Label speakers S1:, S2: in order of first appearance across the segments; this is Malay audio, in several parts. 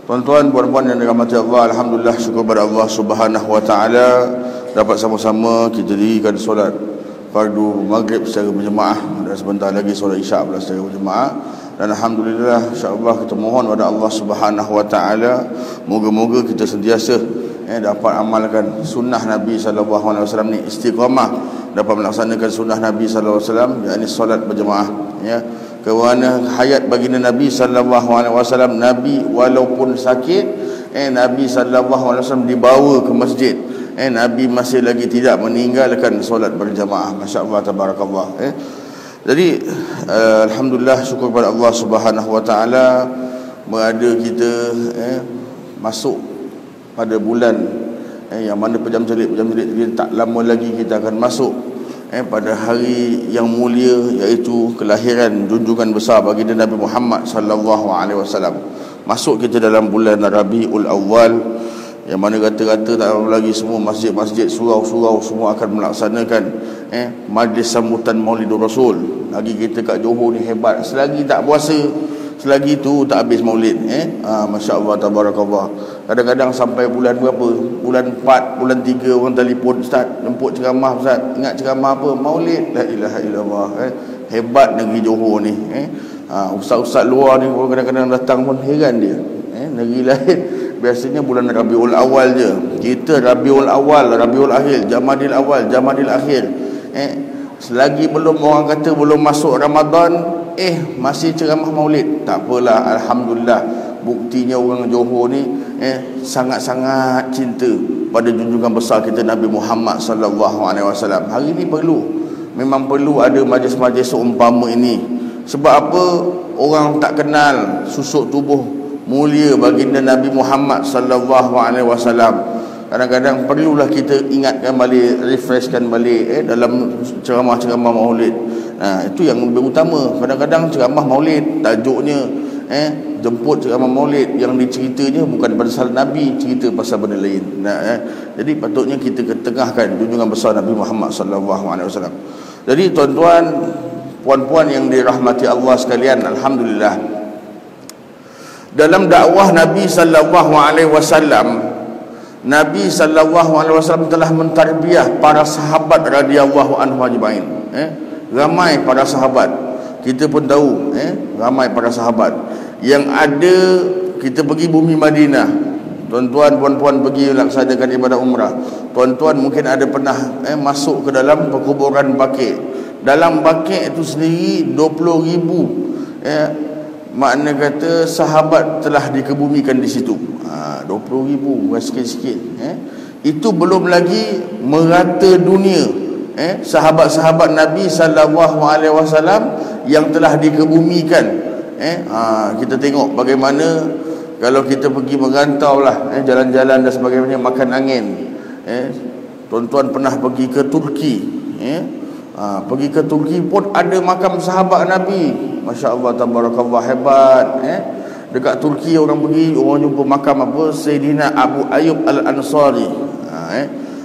S1: Tuan-tuan, puan-puan yang dirahmati Allah, alhamdulillah, syukur pada Allah Subhanahu wa taala dapat sama-sama kita dirikan solat fardu maghrib secara berjemaah dan sebentar lagi solat isyak pula secara berjemaah. Dan alhamdulillah, insya-Allah kita mohon pada Allah Subhanahu wa taala moga-moga kita sentiasa dapat amalkan sunnah Nabi sallallahu alaihi wasallam ni, istiqamah dapat melaksanakan sunnah Nabi sallallahu alaihi wasallam, yakni solat berjemaah, ya. Kerana hayat baginda Nabi sallallahu alaihi wasallam, Nabi walaupun sakit, Nabi sallallahu alaihi wasallam dibawa ke masjid, Nabi masih lagi tidak meninggalkan solat berjamaah. Masya-Allah, tabarakallah. Jadi alhamdulillah, syukur kepada Allah Subhanahu wa taala berada kita masuk pada bulan yang mana pejam celik tak lama lagi kita akan masuk pada hari yang mulia, iaitu kelahiran junjungan besar baginda Nabi Muhammad sallallahu alaihi wasallam. Masuk kita dalam bulan Rabiul Awwal, yang mana kata-kata tak lama lagi semua masjid-masjid, surau-surau semua akan melaksanakan majlis sambutan Maulidur Rasul. Lagi kita kat Johor ni hebat, selagi tak puasa, selagi tu tak habis maulid. Masya-Allah, tabarakallah. Kadang-kadang sampai bulan berapa? Bulan 4, bulan 3 orang telefon, "Ustaz, jemput ceramah Ustaz." Ingat ceramah apa? Maulid. La ilaha illallah. Hebat negeri Johor ni. Ustaz-ustaz luar ni kadang-kadang datang pun heran dia. Negeri lain biasanya bulan Rabiul Awal je. Kita Rabiul Awal, Rabiul Akhir, Jamadil Awal, Jamadil Akhir. Selagi belum, orang kata belum masuk Ramadan, masih ceramah maulid. Tak apalah, alhamdulillah. Buktinya orang Johor ni sangat-sangat cinta pada junjungan besar kita Nabi Muhammad sallallahu alaihi wasallam. Hari ni memang perlu ada majlis-majlis seumpama ini. Sebab apa? Orang tak kenal susuk tubuh mulia baginda Nabi Muhammad sallallahu alaihi wasallam. Kadang-kadang perlulah kita ingatkan balik, refreshkan balik dalam ceramah-ceramah maulid. Itu yang lebih utama. Kadang-kadang ceramah maulid tajuknya jemput ceramah maulid, yang diceritanya bukan pasal Nabi, cerita pasal benda lain. Jadi patutnya kita ketengahkan junjungan besar Nabi Muhammad sallallahu alaihi wasallam. Jadi tuan-tuan, puan-puan yang dirahmati Allah sekalian, alhamdulillah, dalam dakwah Nabi sallallahu alaihi wasallam, Nabi sallallahu alaihi wasallam telah mentarbiah para sahabat radhiyallahu anhum ajmain. Ramai para sahabat, kita pun tahu ramai para sahabat yang ada. Kita pergi bumi Madinah, tuan-tuan, puan-puan pergi laksanakan ibadah umrah. Tuan-tuan mungkin ada pernah masuk ke dalam perkuburan Baqi'. Dalam Baqi' itu sendiri 20,000 makna kata sahabat telah dikebumikan di situ. 20,000, bukan sikit-sikit. Itu belum lagi merata dunia sahabat-sahabat Nabi sallallahu alaihi wasallam yang telah dikebumikan. Kita tengok bagaimana kalau kita pergi merantau lah, jalan-jalan dan sebagainya, makan angin. Tuan-tuan pernah pergi ke Turki, pergi ke Turki pun ada makam sahabat Nabi. Masya-Allah, tabarakallah, hebat. Dekat Turki orang pergi, orang jumpa makam apa? Sayyidina Abu Ayyub Al-Ansari.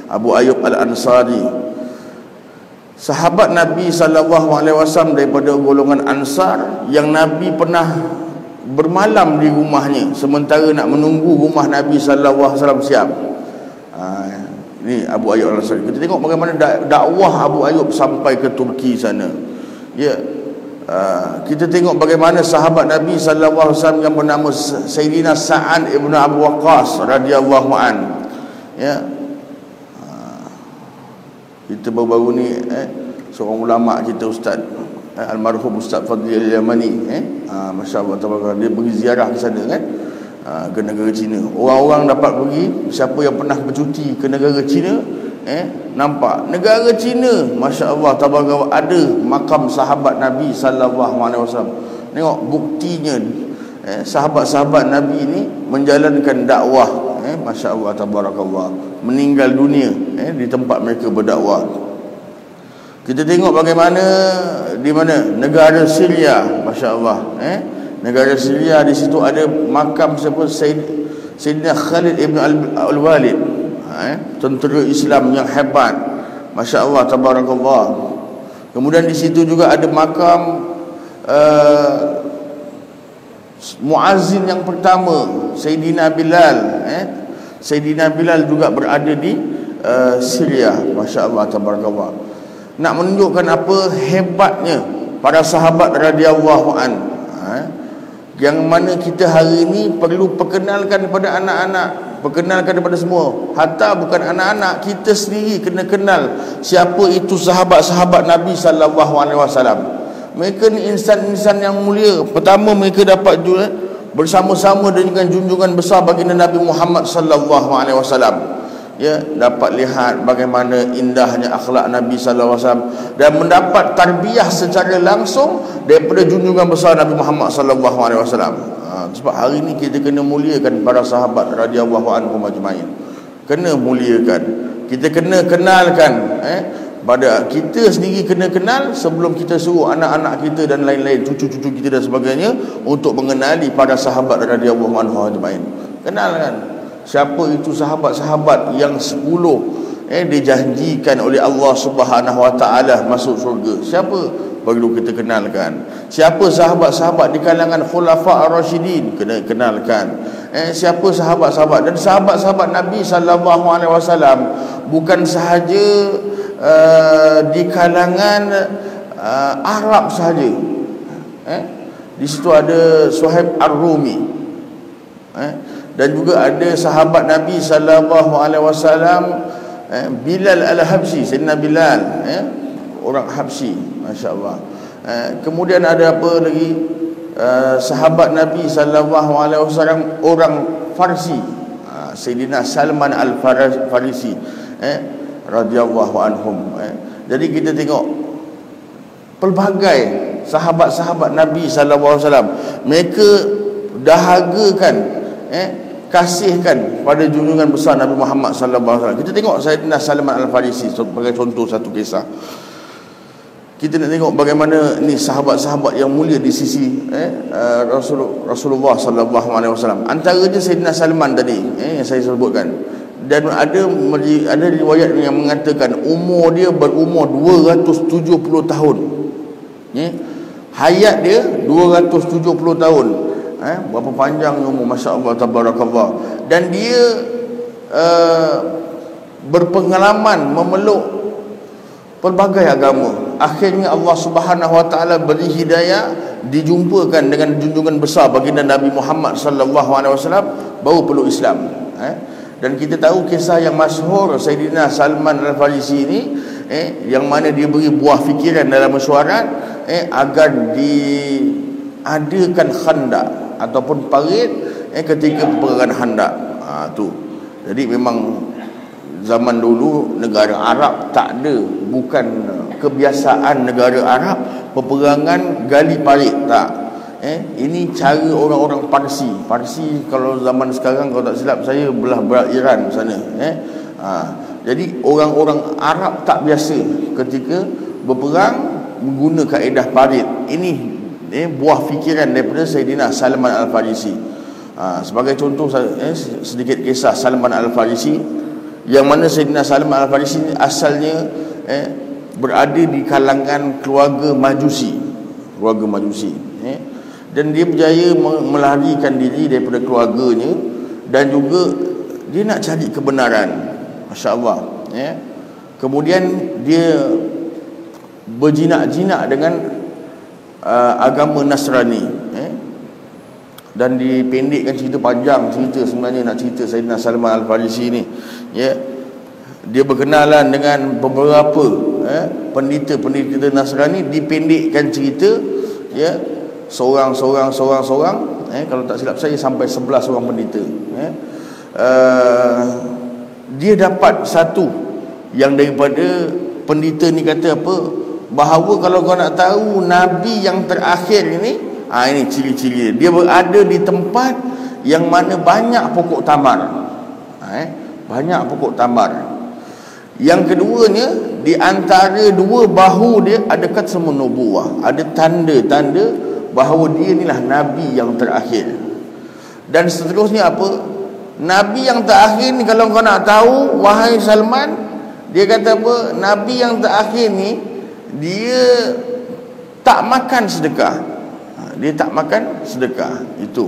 S1: Abu Ayyub Al-Ansari, sahabat Nabi sallallahu alaihi wasallam daripada golongan Ansar, yang Nabi pernah bermalam di rumahnya sementara nak menunggu rumah Nabi sallallahu alaihi wasallam siap. Ini Abu Ayyub Al-Ansari. Kita tengok bagaimana dakwah Abu Ayyub sampai ke Turki sana. Kita tengok bagaimana sahabat Nabi sallallahu alaihi wasallam yang bernama Sayyidina Sa'ad ibn Abu Waqqas radhiyallahu an. Kita baru-baru ni seorang ulama kita, Ustaz almarhum Ustaz Fadli Al-Yamani, masya-Allah, tabarakallah, dia pergi ziarah ke sana ke negara China. Orang-orang dapat pergi, siapa yang pernah bercuti ke negara China, nampak negara China, masya-Allah, tabarakallah, ada makam sahabat Nabi sallallahu alaihi wasallam. Tengok buktinya sahabat-sahabat Nabi ini menjalankan dakwah, masya-Allah, tabarakallah, meninggal dunia di tempat mereka berdakwah. Kita tengok bagaimana di mana negara Syria, masya-Allah, negara Syria, di situ ada makam siapa? Sayyidina Khalid ibn Al-Walid, tentera Islam yang hebat, masya-Allah, tabarakallah. Kemudian di situ juga ada makam muazzin yang pertama Sayyidina Bilal. Sayyidina Bilal juga berada di Syria. Masya Allah, tabarakallah. Nak menunjukkan apa hebatnya para sahabat radhiyallahu an, yang mana kita hari ini perlu perkenalkan kepada anak-anak, perkenalkan kepada semua. Hatta bukan anak-anak, kita sendiri kena kenal siapa itu sahabat-sahabat Nabi sallallahu alaihi wasallam. Mereka ni insan-insan yang mulia. Pertama, mereka dapat bersama-sama dengan junjungan besar baginda Nabi Muhammad sallallahu alaihi wasallam. Ya, dapat lihat bagaimana indahnya akhlak Nabi sallallahu alaihi wasallam dan mendapat tarbiyah secara langsung daripada junjungan besar Nabi Muhammad sallallahu alaihi wasallam. Sebab hari ini kita kena muliakan para sahabat radhiyallahu anhum ajmain. Kena muliakan. Kita kena kenalkan, pada kita sendiri kena kenal sebelum kita suruh anak-anak kita dan lain-lain, cucu-cucu kita dan sebagainya untuk mengenali para sahabat radhiyallahu anhum ajmain. Kenalkan siapa itu sahabat-sahabat yang 10 dijanjikan oleh Allah Subhanahu wa taala masuk syurga. Siapa? Perlu kita kenalkan. Siapa sahabat-sahabat di kalangan khulafa ar-rasyidin? Kena kenalkan. Siapa sahabat-sahabat dan sahabat-sahabat Nabi sallallahu alaihi wasallam bukan sahaja di kalangan Arab sahaja. Di situ ada Suhaib Ar-Rumi. Dan juga ada sahabat Nabi sallallahu alaihi wasallam, Bilal Al-Habsyi, Sayyidina Bilal, orang Habsyi, masya-Allah. Kemudian ada apa lagi? Sahabat Nabi sallallahu alaihi wasallam orang Farsi, Sayyidina Salman Al-Farisi, radhiyallahu anhum. Jadi kita tengok pelbagai sahabat-sahabat Nabi sallallahu alaihi wasallam, mereka dahagakan, kasihkan pada junjungan besar Nabi Muhammad sallallahu alaihi wasallam. Kita tengok Sayyidina Salman Al-Farisi sebagai contoh satu kisah. Kita nak tengok bagaimana ni sahabat-sahabat yang mulia di sisi Rasulullah sallallahu alaihi wasallam. Antaranya Sayyidina Salman tadi yang saya sebutkan. Dan ada riwayat yang mengatakan umur dia berumur 270 tahun. Hayat dia 270 tahun. Berapa panjang umur, masya-Allah tabarakallah. Dan dia berpengalaman memeluk pelbagai agama. Akhirnya Allah Subhanahu wa taala beri hidayah, dijumpakan dengan junjungan besar baginda Nabi Muhammad sallallahu alaihi wasallam, baru peluk Islam. Dan kita tahu kisah yang masyhur Sayyidina Salman Al-Farisi ini, yang mana dia beri buah fikiran dalam mesyuarat agar diadakan khandak ataupun parit ketika peperangan Khandak. Tu. Jadi memang zaman dulu negara Arab tak ada, bukan kebiasaan negara Arab peperangan gali parit, tak. Ini cara orang-orang Parsi. Parsi kalau zaman sekarang, kalau tak silap saya, belah barat Iran sana. Jadi orang-orang Arab tak biasa ketika berperang menggunakan kaedah parit. Ini buah fikiran daripada Sayyidina Salman Al-Farisi. Sebagai contoh sedikit kisah Salman Al-Farisi, yang mana Sayyidina Salman Al-Farisi asalnya berada di kalangan keluarga Majusi. Dan dia berjaya melarikan diri daripada keluarganya, dan juga dia nak cari kebenaran, masya-Allah. Kemudian dia berjinak-jinak dengan agama Nasrani, dan dipendekkan cerita, panjang cerita sebenarnya nak cerita Sayyidina Salman Al-Farisi ni. Dia berkenalan dengan beberapa pendeta-pendeta Nasrani, dipendekkan cerita, seorang kalau tak silap saya sampai 11 orang pendeta. Dia dapat satu yang daripada pendeta ni kata apa, bahawa kalau kau nak tahu Nabi yang terakhir ini ciri-ciri dia berada di tempat yang mana banyak pokok tamar. Banyak pokok tamar. Yang keduanya, di antara dua bahu dia ada khatmun nubuwah, ada tanda-tanda bahawa dia inilah Nabi yang terakhir. Dan seterusnya apa? Nabi yang terakhir ni kalau kau nak tahu, wahai Salman, dia kata apa? Nabi yang terakhir ni dia tak makan sedekah. Dia tak makan sedekah. Itu.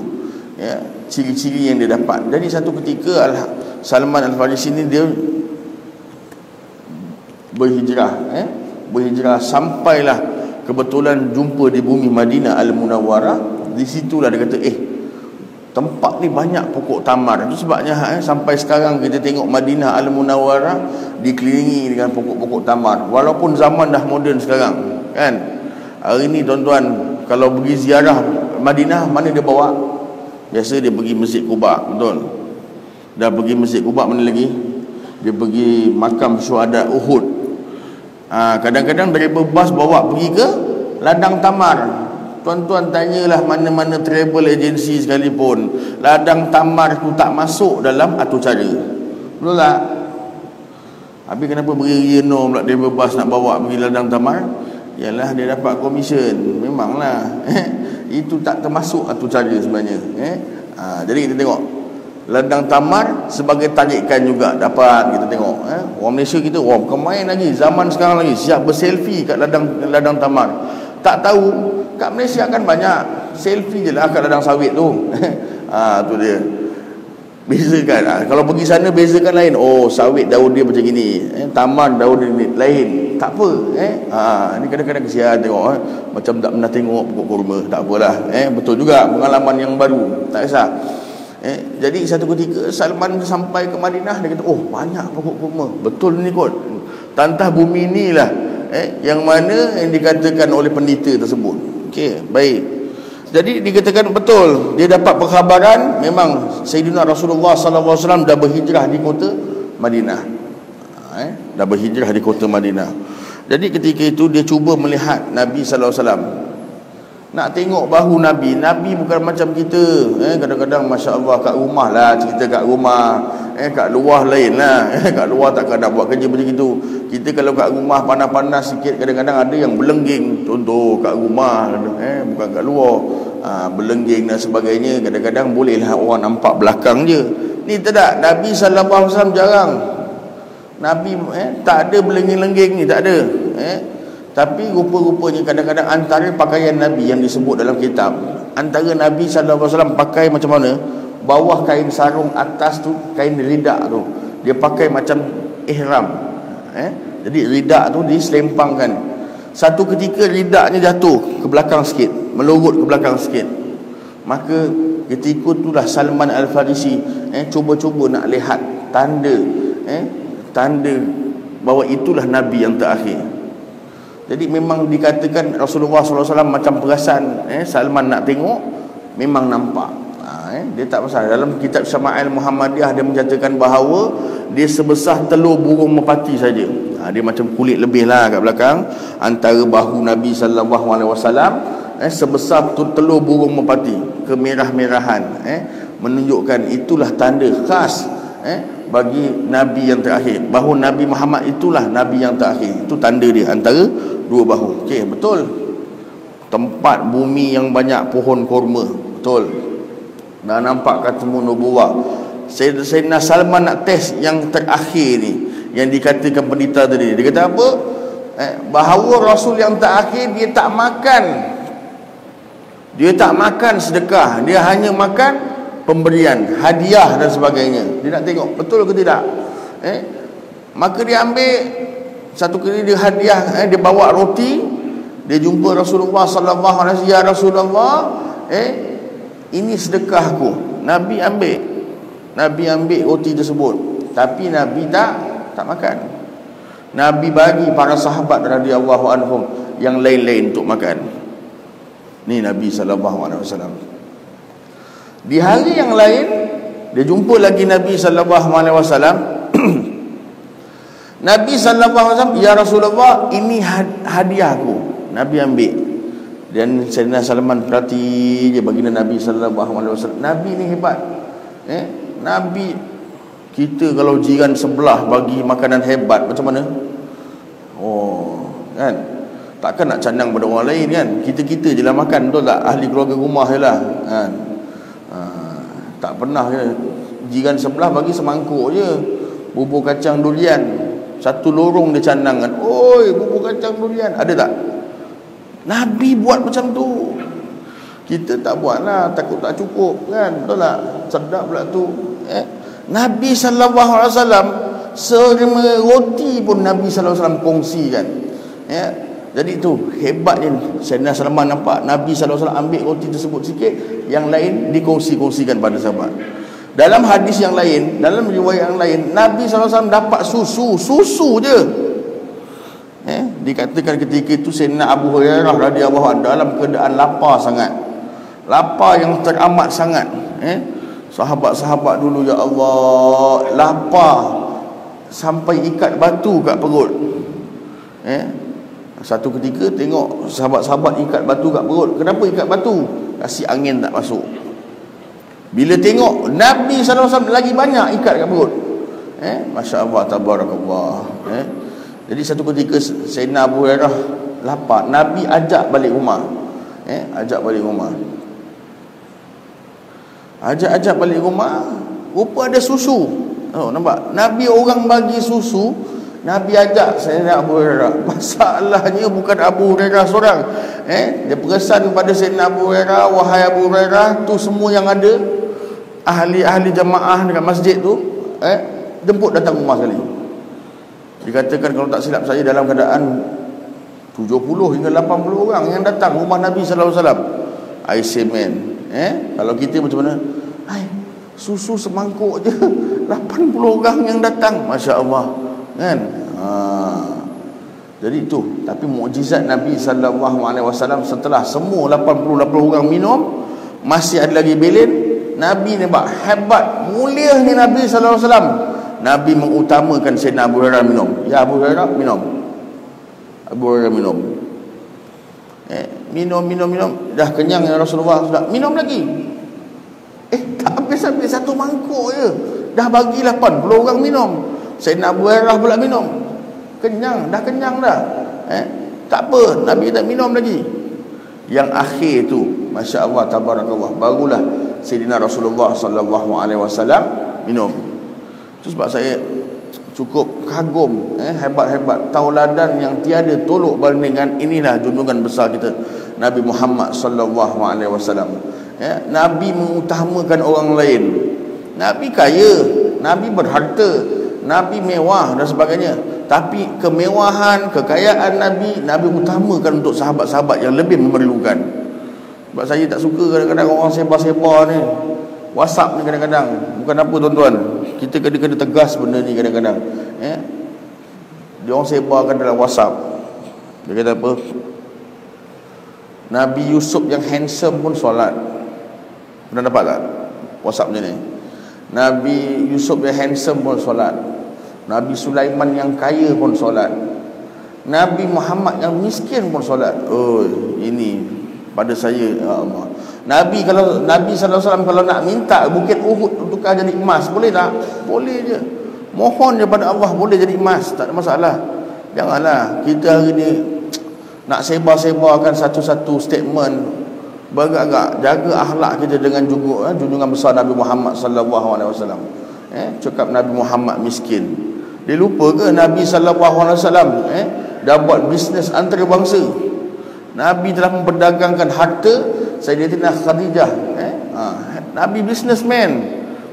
S1: ciri-ciri yang dia dapat. Jadi satu ketika Salman Al-Farisi ni dia berhijrah sampailah kebetulan jumpa di bumi Madinah Al-Munawwarah. Di situlah dia kata tempat ni banyak pokok tamar. Itu sebabnya sampai sekarang kita tengok Madinah Al-Munawwarah dikelilingi dengan pokok-pokok tamar. Walaupun zaman dah moden sekarang, kan? Hari ni tuan-tuan kalau pergi ziarah Madinah, mana dia bawa? Biasa dia pergi Masjid Quba, betul? Dah pergi Masjid Quba, mana lagi? Dia pergi makam syuhada Uhud. Kadang-kadang dari bas bawa pergi ke ladang tamar. Tuan-tuan tanyalah mana-mana travel agency sekalipun, ladang tamar tu tak masuk dalam atur cara. Betul tak? Habis kenapa beri no pula driver bus nak bawa pergi ladang tamar? Yalah dia dapat komisen. Memanglah itu tak termasuk atur cara sebenarnya. Jadi kita tengok ladang tamar sebagai tarikan juga dapat kita tengok. Orang Malaysia kita bukan main lagi, zaman sekarang lagi siap berselfie kat ladang tamar. Tak tahu kat Malaysia kan banyak selfie je lah kat ladang sawit tu. Tu dia. Bezakan. Kalau pergi sana bezakan lain. Oh, sawit daun dia macam gini, taman daun dia lain. Tak apa. Ni kadang-kadang kesian tengok macam tak pernah tengok pokok kurma. Tak apalah. Betul juga pengalaman yang baru. Tak kisah. Jadi satu ketika Salman sampai ke Madinah, dia kata, oh banyak pokok kurma. Betul ni kot. Tantah bumi ni lah yang mana yang dikatakan oleh pendeta tersebut. Okey, baik. Jadi dikatakan betul, dia dapat perkhabaran memang Sayyidina Rasulullah sallallahu alaihi wasallam dah berhijrah di kota Madinah. Dah berhijrah di kota Madinah. Jadi ketika itu dia cuba melihat Nabi sallallahu alaihi wasallam. Nak tengok bahu Nabi. Nabi bukan macam kita. Kadang-kadang masya-Allah kat rumah lah, cerita kat rumah. Kat luar lain lah. Kat luar takkan nak buat kerja macam itu. Kita kalau kat rumah panas-panas sikit, kadang-kadang ada yang belengging. Contoh kat rumah, bukan kat luar. Belengging dan sebagainya. Kadang-kadang bolehlah orang nampak belakang je. Ni tak. Nabi sallallahu alaihi wasallam jarang. Nabi tak ada belengging-lengging ni, tak ada. Tapi rupa-rupanya kadang-kadang antara pakaian Nabi yang disebut dalam kitab, antara Nabi sallallahu alaihi wasallam pakai macam mana? Bawah kain sarung, atas tu kain ridak tu dia pakai macam ihram. Jadi ridak tu diselempangkan. Satu ketika ridaknya jatuh ke belakang sikit, melorot ke belakang sikit. Maka ketika itulah Salman Al-Farisi cuba-cuba nak lihat tanda bahawa itulah Nabi yang terakhir. Jadi memang dikatakan Rasulullah SAW macam perasan Salman nak tengok, memang nampak. Dia tak pasal. Dalam kitab Syama'il Muhammadiyah dia menyatakan bahawa dia sebesar telur burung merpati saja. Dia macam kulit lebih lah kat belakang antara bahu Nabi SAW, sebesar telur burung merpati, kemerah-merahan, menunjukkan itulah tanda khas bagi Nabi yang terakhir. Bahawa Nabi Muhammad itulah Nabi yang terakhir. Itu tanda dia antara dua bahu. Okey, betul. Tempat bumi yang banyak pohon kurma. Betul. Dah nampak katamu nubuwah. Sayyidina Salman nak test yang terakhir ni, yang dikatakan pendeta tadi. Dia kata apa? Bahawa Rasul yang terakhir dia tak makan. Dia tak makan sedekah. Dia hanya makan pemberian, hadiah dan sebagainya. Dia nak tengok betul ke tidak. Maka dia ambil satu kali dia hadiah, dia bawa roti, dia jumpa Rasulullah sallallahu alaihi wasallam. Ya Rasulullah, ini sedekahku. Nabi ambil roti tersebut, tapi Nabi tak makan. Nabi bagi para sahabat radhiyallahu anhum yang lain-lain untuk makan. Ni Nabi sallallahu alaihi wasallam. Di hari yang lain dia jumpa lagi Nabi sallallahu alaihi wasallam. Nabi sallallahu alaihi wasallam, ya Rasulullah, ini hadiahku. Nabi ambil. Dan Sayyidina Salman perhati je baginda Nabi sallallahu alaihi wasallam. Nabi ni hebat. Nabi, kita kalau jiran sebelah bagi makanan hebat macam mana? Oh, kan? Takkan nak canang pada orang lain kan? Kita-kita je lah makan, betul tak? Ahli keluarga rumah je lah, kan? Tak pernah jiran sebelah bagi semangkuk je bubur kacang durian, satu lorong dia canangkan, oi bubur kacang durian. Ada tak? Nabi buat macam tu. Kita tak buat lah, takut tak cukup kan, betul tak? sedap pula tu. Nabi sallallahu alaihi wasallam serema roti pun Nabi sallallahu alaihi wasallam kongsikan. Jadi itu hebatnya Sayyidina Salman nampak Nabi sallallahu alaihi wasallam ambil roti tersebut sikit, yang lain dikongsi-kongsikan pada sahabat. Dalam hadis yang lain, dalam riwayat yang lain, Nabi sallallahu alaihi wasallam dapat susu je. Dikatakan ketika itu Sayyidina Abu Hurairah radhiyallahu anhu dalam keadaan lapar sangat. Lapar yang teramat sangat. Sahabat-sahabat dulu, ya Allah, lapar sampai ikat batu kat perut. Satu ketika tengok sahabat-sahabat ikat batu kat perut. Kenapa ikat batu? Kasih angin tak masuk. Bila tengok Nabi SAW lagi banyak ikat kat perut. Masya Allah, tabarakallah. Jadi satu ketika Sayyidina Abu Hurairah lapar, Nabi ajak balik rumah. Ajak balik rumah. Ajak balik rumah, rupa ada susu. Nampak? Nabi orang bagi susu, Nabi ajak Sayyidina Abu Hurairah. Masalahnya bukan Abu Hurairah seorang. Dia pesan kepada Sayyidina Abu Hurairah, wahai Abu Hurairah, tu semua yang ada ahli-ahli jamaah dekat masjid tu, jemput datang rumah sekali. Dikatakan kalau tak silap saya dalam keadaan 70 hingga 80 orang yang datang rumah Nabi sallallahu alaihi wasallam. I say man, kalau kita macam mana? Susu semangkuk je 80 orang yang datang, masya-Allah. Kan? Jadi itu, tapi mukjizat Nabi sallallahu alaihi wasallam setelah semua 88 orang minum, masih ada lagi belin. Nabi ni hebat, mulianya Nabi sallallahu alaihi wasallam. Nabi mengutamakan Sayyidina Abu Hurairah minum. Ya Abu Hurairah minum. Abu Hurairah minum. Minum. Dah kenyang ya Rasulullah, sudah minum lagi. Tak habis-habis satu mangkuk je. Dah bagi 80 orang minum. Sayyidina Abu Hurairah pula minum. Kenyang dah. Tak apa, Nabi tak minum lagi. Yang akhir tu, masya-Allah tabarakallah, barulah Sayyidina Rasulullah sallallahu alaihi wasallam minum. Itu sebab saya cukup kagum, hebat-hebat tauladan yang tiada tolok bandingan. Inilah junjungan besar kita Nabi Muhammad sallallahu alaihi wasallam. Nabi mengutamakan orang lain. Nabi kaya, Nabi berharta, Nabi mewah dan sebagainya. Tapi kemewahan, kekayaan Nabi utamakan untuk sahabat-sahabat yang lebih memerlukan. Sebab saya tak suka kadang-kadang orang sebar-sebar ni. WhatsApp ni kadang-kadang, bukan apa tuan-tuan, kita kena tegas benda ni kadang-kadang. Dia orang sebarkan dalam WhatsApp. Dia kata apa? Nabi Yusuf yang handsome pun solat. Pernah dapat tak WhatsApp macam ni? Nabi Yusuf yang handsome pun solat. Nabi Sulaiman yang kaya pun solat. Nabi Muhammad yang miskin pun solat. Oh, ini pada saya, ya Allah. Nabi sallallahu alaihi wasallam kalau nak minta bukit Uhud tukar jadi emas, boleh tak? Boleh je. Mohon je pada Allah, boleh jadi emas, tak ada masalah. Janganlah kita hari ni nak sebar-sebarkan satu-satu statement beragak-agak. Jaga akhlak kita dengan junjungan besar Nabi Muhammad sallallahu alaihi wasallam. Cakap Nabi Muhammad miskin. Dia lupa ke Nabi sallallahu alaihi wasallam dah buat bisnes antarabangsa. Nabi telah memperdagangkan harta Sayyidatina Khadijah. Nabi businessman,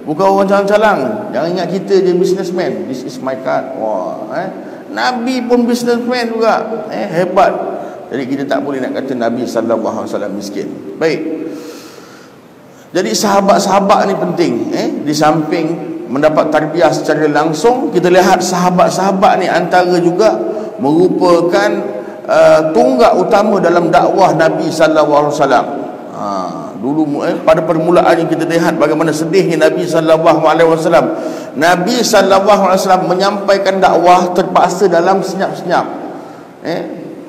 S1: bukan orang calang-calang. Jangan ingat kita je businessman. This is my card. Wah, Nabi pun businessman juga. Hebat. Jadi kita tak boleh nak kata Nabi sallallahu alaihi wasallam miskin. Baik. Jadi sahabat-sahabat ni penting. Di samping mendapat tarbiyah secara langsung, kita lihat sahabat-sahabat ni antara juga merupakan tunggak utama dalam dakwah Nabi sallallahu alaihi wasallam. Dulu pada permulaan kita lihat bagaimana sedihnya Nabi sallallahu alaihi wasallam. Nabi sallallahu alaihi wasallam menyampaikan dakwah terpaksa dalam senyap-senyap.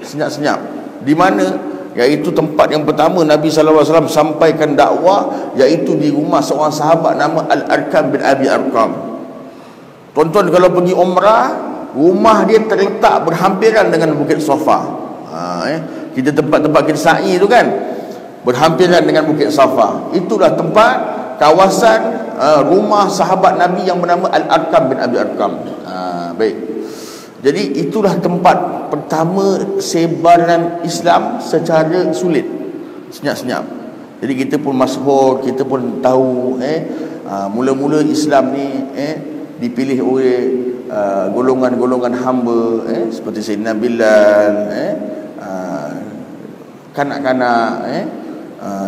S1: Senyap-senyap. Di mana? Iaitu tempat yang pertama Nabi sallallahu alaihi wasallam sampaikan dakwah, iaitu di rumah seorang sahabat nama Al-Arqam bin Abi Arqam. Tuan-tuan kalau pergi umrah, rumah dia terletak berhampiran dengan Bukit Safa. Kita tempat-tempat kita sa'i tu kan, berhampiran dengan Bukit Safa. Itulah tempat kawasan rumah sahabat Nabi yang bernama Al-Arqam bin Abi Arqam. Baik. Jadi itulah tempat pertama sebaran Islam secara sulit, senyap-senyap. Jadi kita pun masyhur, kita pun tahu Mula-mula Islam ni dipilih oleh golongan-golongan hamba seperti Sayyidina Bilal, kanak-kanak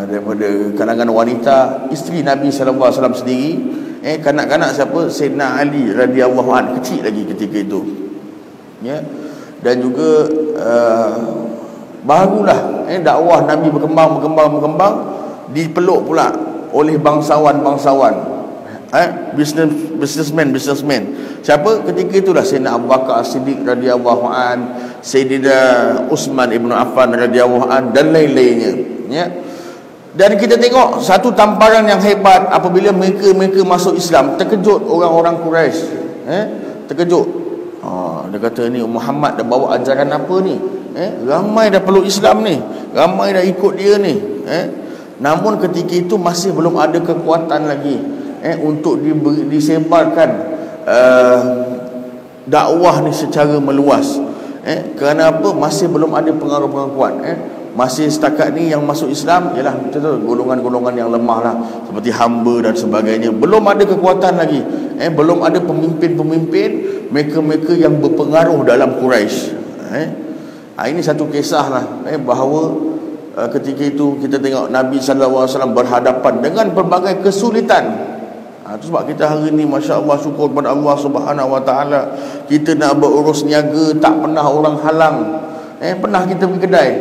S1: daripada kalangan wanita, isteri Nabi sallallahu alaihi wasallam sendiri, kanak-kanak siapa? Sayyidina Ali radhiyallahu anhu, kecil lagi ketika itu, ya. Dan juga barulah dakwah Nabi berkembang, dipeluk pula oleh bangsawan businessman. Siapa ketika itulah? Sayyidina Abu Bakar As-Siddiq radhiyallahu an, Sayyidina Utsman Ibn Affan radhiyallahu an, dan lain-lainnya, ya. Dan kita tengok satu tamparan yang hebat apabila mereka masuk Islam. Terkejut orang-orang Quraisy, terkejut. Dia kata, ni Muhammad dah bawa ajaran apa ni? Ramai dah peluk Islam ni, ramai dah ikut dia ni. Namun ketika itu masih belum ada kekuatan lagi untuk disebarkan dakwah ni secara meluas. Kerana apa? Masih belum ada pengaruh-pengaruh kuat. Masih setakat ni yang masuk Islam ialah golongan-golongan yang lemah lah, seperti hamba dan sebagainya. Belum ada kekuatan lagi, belum ada pemimpin-pemimpin, mereka-mereka yang berpengaruh dalam Quraisy. Ini satu kisah lah, bahawa ketika itu kita tengok Nabi SAW berhadapan dengan pelbagai kesulitan. Itu sebab kita hari ni Masya Allah, syukur kepada Allah Subhanahu Wa Taala, kita nak berurus niaga tak pernah orang halang. Pernah kita pergi kedai,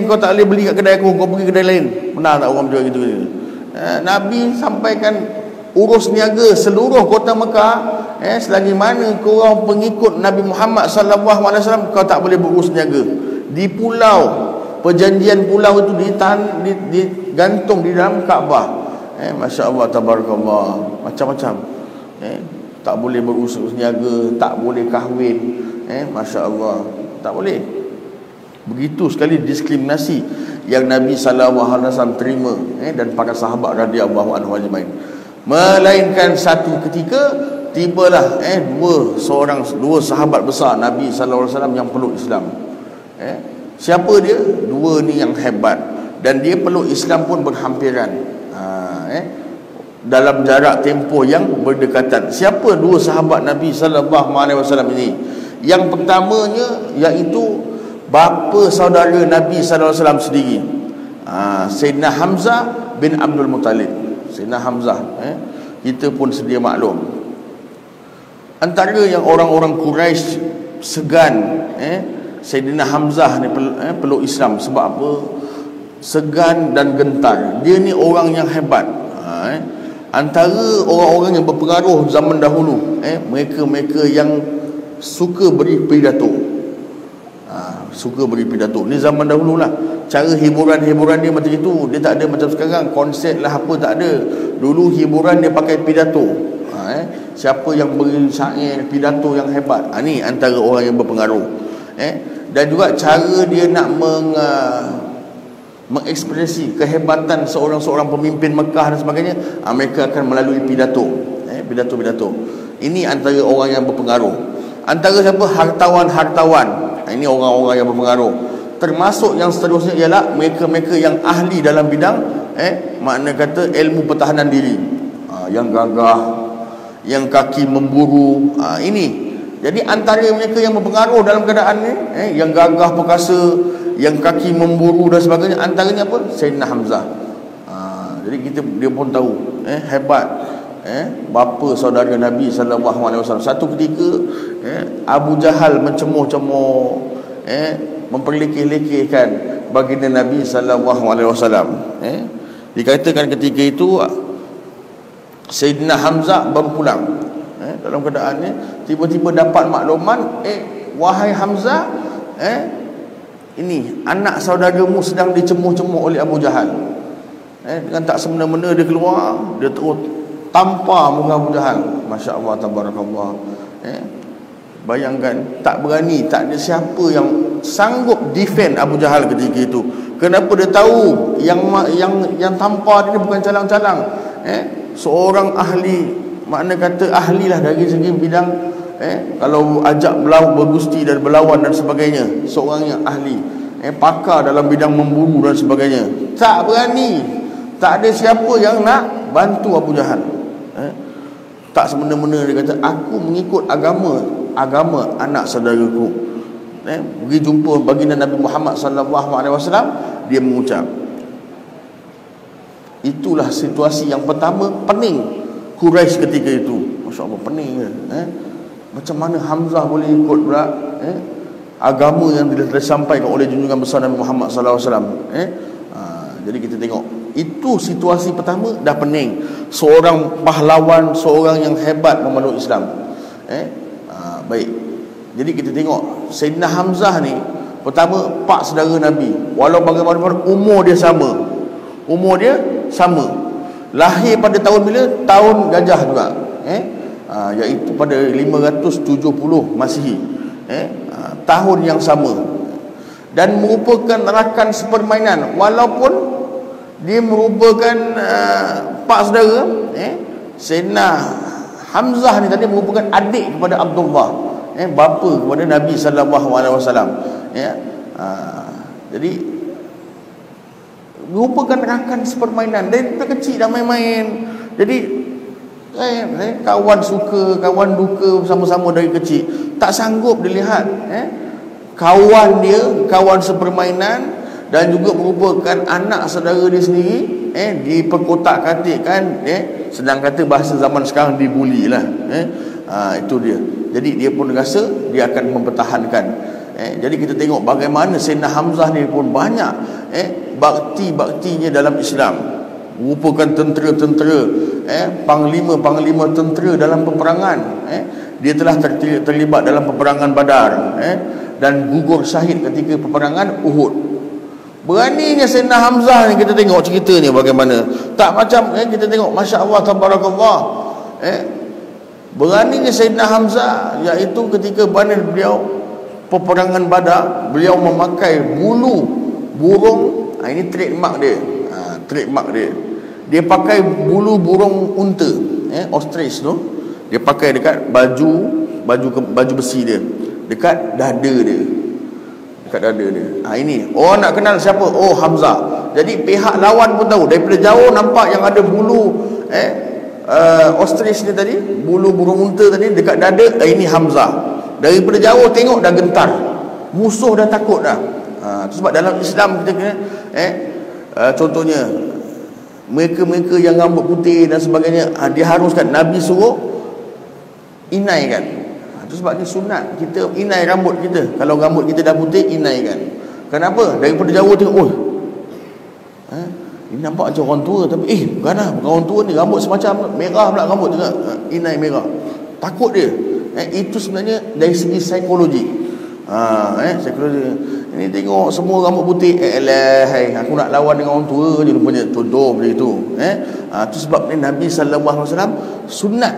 S1: kau tak boleh beli kat kedai aku, kau pergi kedai lain. Pernah tak orang jual gitu? Nabi sampaikan urus niaga seluruh kota Mekah, selagi mana kau orang pengikut Nabi Muhammad SAW, kau tak boleh berurus niaga. Di pulau, perjanjian pulau itu digantung di dalam Kaabah. Masya Allah, tabarakallah, macam-macam. Tak boleh berurus niaga, tak boleh kahwin, Masya Allah, tak boleh. Begitu sekali diskriminasi yang Nabi SAW terima, dan para sahabat radhiyallahu anhum ajmain. Melainkan satu ketika tibalah dua sahabat besar Nabi SAW yang peluk Islam. Siapa dia? Dua ni yang hebat, dan dia peluk Islam pun berhampiran, dalam jarak tempoh yang berdekatan. Siapa dua sahabat Nabi SAW ini? Yang pertamanya iaitu bapa saudara Nabi SAW sendiri, Sayyidina Hamzah bin Abdul Muttalib. Sayyidina Hamzah, kita pun sedia maklum, antara yang orang-orang Quraisy segan Sayyidina Hamzah ni peluk Islam. Sebab apa? Segan dan gentar. Dia ni orang yang hebat, antara orang-orang yang berpengaruh zaman dahulu, mereka-mereka yang suka beri pidato. Suka beri pidato ni zaman dahulu lah. Cara hiburan dia macam itu. Dia tak ada macam sekarang konsert lah apa, tak ada. Dulu hiburan dia pakai pidato. Siapa yang beri syair, pidato yang hebat, ni antara orang yang berpengaruh. Dan juga cara dia nak mengekspresi kehebatan seorang-seorang pemimpin Mekah dan sebagainya, mereka akan melalui pidato, pidato-pidato. Ini antara orang yang berpengaruh. Antara siapa? Hartawan-hartawan. Ini orang-orang yang berpengaruh. Termasuk yang seterusnya ialah mereka-mereka yang ahli dalam bidang makna kata ilmu pertahanan diri, yang gagah, yang kaki memburu, ini. Jadi antara mereka yang berpengaruh dalam keadaan ni, yang gagah perkasa, yang kaki memburu dan sebagainya, antaranya apa? Sayyidina Hamzah. Jadi dia pun tahu hebat, bapa saudara Nabi SAW. Satu ketika Abu Jahal mencemuh-cemuh, memperlekeh-lekehkan baginda Nabi SAW. Dikatakan ketika itu Sayyidina Hamzah baru pulang, dalam keadaan ni tiba-tiba dapat makluman, wahai Hamzah, ini anak saudaramu sedang dicemuh-cemuh oleh Abu Jahal. Dengan tak semena-mena dia keluar, dia terus tampar muka Abu Jahal. Masya Allah, tabarakallah. Bayangkan, tak berani, tak ada siapa yang sanggup defend Abu Jahal ketika itu. Kenapa? Dia tahu yang tampar dia bukan calang-calang, seorang ahli, makna kata ahlilah dari segi bidang, kalau ajak bergusti dan berlawan dan sebagainya, seorang yang ahli, pakar dalam bidang memburu dan sebagainya. Tak berani, tak ada siapa yang nak bantu Abu Jahal. Tak semena-mena dia kata, aku mengikut agama anak saudaraku. Pergi jumpa baginda Nabi Muhammad SAW, dia mengucap. Itulah situasi yang pertama, pening Quraisy ketika itu. Masya Allah, pening macam mana Hamzah boleh ikut pula agama yang disampaikan oleh junjungan besar Nabi Muhammad SAW. Jadi kita tengok, itu situasi pertama dah pening. Seorang pahlawan, seorang yang hebat memeluk Islam. Baik. Jadi kita tengok Sayyidina Hamzah ni, pertama pak saudara Nabi. Walau bagaimanapun umur dia sama. Lahir pada tahun bila? Tahun gajah juga. Iaitu pada 570 Masihi. Tahun yang sama. Dan merupakan rakan sepermainan, walaupun dia merupakan pak saudara. Sayyidina Hamzah ni tadi merupakan adik kepada Abdullah, bapa kepada Nabi SAW. Jadi merupakan rakan sepermainan. Dari kecil dah main-main. Jadi kawan suka, kawan duka sama-sama dari kecil. Tak sanggup dilihat kawan dia, kawan sepermainan, dan juga merupakan anak saudara dia sendiri diperkotak-katikkan, sedang kata bahasa zaman sekarang dibuli lah. Itu dia. Jadi dia pun rasa dia akan mempertahankan. Jadi kita tengok bagaimana Sayyidina Hamzah ni pun banyak bakti-baktinya dalam Islam. Merupakan tentera-tentera, panglima-panglima tentera dalam peperangan. Dia telah terlibat dalam peperangan Badar, dan gugur syahid ketika peperangan Uhud. Beraninya Sayyidina Hamzah ni, kita tengok ceritanya bagaimana. Tak macam kita tengok, Masya Allah, Tabarakallah. Beraninya Sayyidina Hamzah, iaitu ketika mana beliau peperangan Badar, beliau memakai bulu burung. Ini trademark dia. Dia pakai bulu burung unta, ostrich tu. Dia pakai dekat baju besi dia, dekat dada dia. Ini orang nak kenal siapa? Oh, Hamzah. Jadi pihak lawan pun tahu. Daripada jauh nampak yang ada bulu ostrich ni tadi, bulu burung unta tadi dekat dada. Ini Hamzah. Daripada jauh tengok dah gentar. Musuh dah takut dah. Sebab dalam Islam kita kena contohnya mereka yang rambut putih dan sebagainya, diharuskan, Nabi suruh inaikan. Itu sebabnya sunat kita inai rambut kita. Kalau rambut kita dah putih, inaikan. Kenapa? Daripada jauh tengok, ini nampak macam orang tua, tapi bukan orang tua ni rambut semacam merah pula rambut juga. Inai merah. Takut dia. Itu sebenarnya dari segi psikologi. Psikologi. Ini tengok semua rambut putih, aku nak lawan dengan orang tua je rupanya. Contoh begitu. Itu sebab Nabi SAW sunat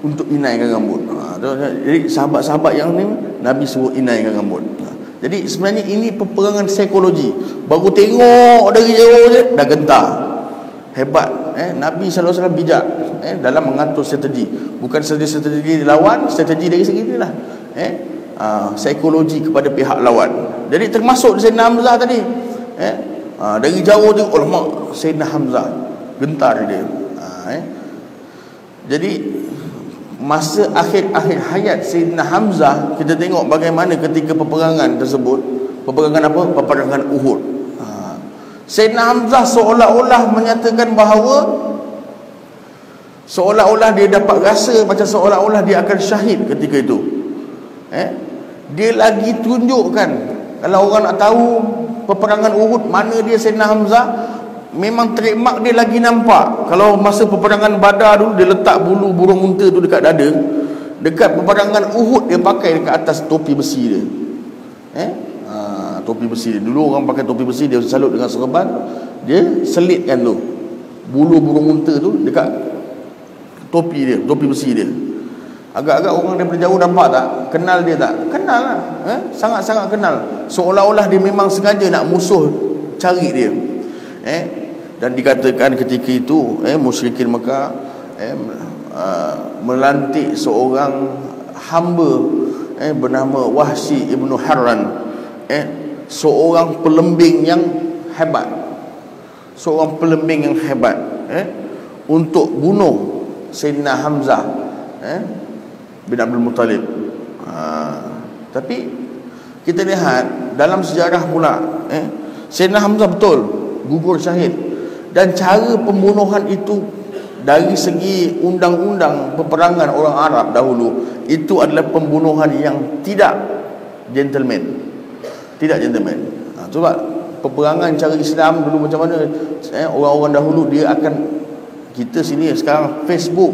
S1: untuk inaikan rambut. Jadi sahabat-sahabat yang ni Nabi suruh inaikan rambut. Jadi sebenarnya ini peperangan psikologi. Baru tengok dari jauh je dah gentar. Hebat. Nabi SAW bijak dalam mengatur strategi. Bukan strategi lawan, strategi dari segi inilah. Psikologi kepada pihak lawan. Jadi termasuk Sayyidina Hamzah tadi. Dari jauh je, alamak, Sayyidina Hamzah, gentar dia. Jadi masa akhir-akhir hayat Sayyidina Hamzah, kita tengok bagaimana ketika peperangan tersebut. Peperangan apa? Peperangan Uhud. Sayyidina Hamzah seolah-olah menyatakan bahawa, seolah-olah dia dapat rasa macam seolah-olah dia akan syahid ketika itu. Dia lagi tunjukkan, kalau orang nak tahu peperangan Uhud mana dia Sayyidina Hamzah, memang trademark dia lagi nampak. Kalau masa peperangan Badar dulu, dia letak bulu burung unta tu dekat dada. Dekat peperangan Uhud, dia pakai dekat atas topi besi dia. Topi besi dia. Dulu orang pakai topi besi, dia salut dengan serban, dia selitkan tu bulu burung unta tu dekat topi dia, topi besi dia. Agak-agak orang daripada jauh nampak tak? Kenal dia tak? Kenal lah. Sangat-sangat kenal. Seolah-olah dia memang sengaja nak musuh cari dia. Dan dikatakan ketika itu musyrikin Mekah melantik seorang hamba bernama Wahsy ibnu Harran, seorang pelembing yang hebat. untuk bunuh Sayyidina Hamzah bin Abdul Muttalib. Tapi kita lihat dalam sejarah pula, Sayyidina Hamzah betul gugur syahid, dan cara pembunuhan itu dari segi undang-undang peperangan orang Arab dahulu itu adalah pembunuhan yang tidak gentleman. Tidak gentleman. Coba peperangan cara Islam dulu macam mana, orang-orang dahulu dia akan, kita sini sekarang Facebook,